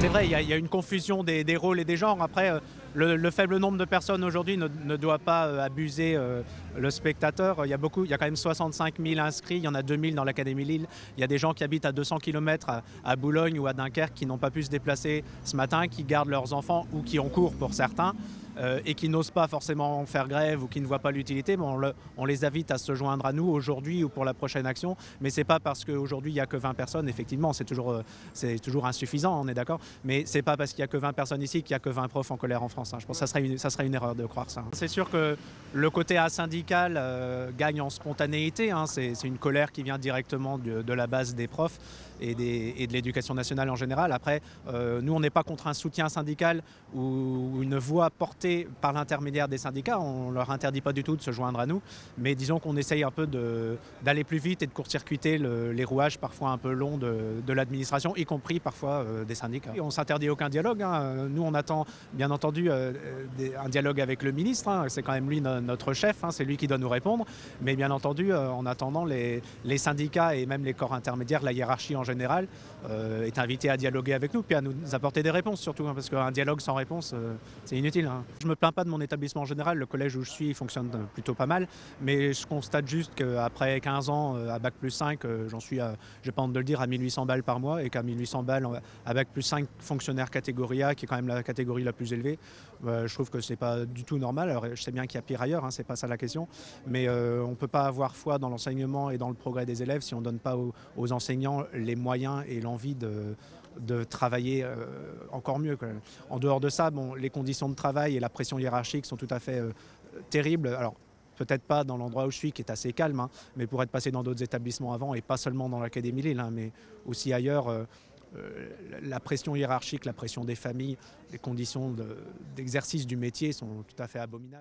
C'est vrai, il y a une confusion des rôles et des genres. Après, le faible nombre de personnes aujourd'hui ne doit pas abuser le spectateur. Il y a quand même 65 000 inscrits, il y en a 2 000 dans l'Académie Lille. Il y a des gens qui habitent à 200 km à Boulogne ou à Dunkerque qui n'ont pas pu se déplacer ce matin, qui gardent leurs enfants ou qui ont cours pour certains. Et qui n'osent pas forcément faire grève ou qui ne voient pas l'utilité, on les invite à se joindre à nous aujourd'hui ou pour la prochaine action. Mais ce n'est pas parce qu'aujourd'hui il n'y a que 20 personnes, effectivement, c'est toujours insuffisant, on est d'accord. Mais ce n'est pas parce qu'il n'y a que 20 personnes ici qu'il n'y a que 20 profs en colère en France. Je pense que ça serait une erreur de croire ça. C'est sûr que le côté asyndical gagne en spontanéité. C'est une colère qui vient directement de la base des profs et de l'éducation nationale en général. Après, nous, on n'est pas contre un soutien syndical ou une voix portée par l'intermédiaire des syndicats. On ne leur interdit pas du tout de se joindre à nous, mais disons qu'on essaye un peu d'aller plus vite et de court-circuiter les rouages parfois un peu longs de l'administration, y compris parfois des syndicats. Et on ne s'interdit aucun dialogue. Nous, on attend bien entendu un dialogue avec le ministre. C'est quand même lui notre chef, c'est lui qui doit nous répondre. Mais bien entendu, en attendant, les syndicats et même les corps intermédiaires, la hiérarchie en général, est invité à dialoguer avec nous, puis à nous apporter des réponses surtout, parce qu'un dialogue sans réponse, c'est inutile. Je ne me plains pas de mon établissement en général, le collège où je suis fonctionne plutôt pas mal, mais je constate juste qu'après 15 ans à Bac plus 5, j'en suis, je n'ai pas honte de le dire, à 1800 balles par mois, et qu'à 1800 balles à Bac plus 5 fonctionnaire catégorie A, qui est quand même la catégorie la plus élevée, je trouve que ce n'est pas du tout normal. Alors je sais bien qu'il y a pire ailleurs, c'est pas ça la question, mais on ne peut pas avoir foi dans l'enseignement et dans le progrès des élèves si on ne donne pas aux enseignants les moyens et l'envie de travailler encore mieux. En dehors de ça, les conditions de travail et la pression hiérarchique sont tout à fait terribles. Alors, peut-être pas dans l'endroit où je suis, qui est assez calme, mais pour être passé dans d'autres établissements avant, et pas seulement dans l'Académie Lille, mais aussi ailleurs, la pression hiérarchique, la pression des familles, les conditions d'exercice du métier sont tout à fait abominables.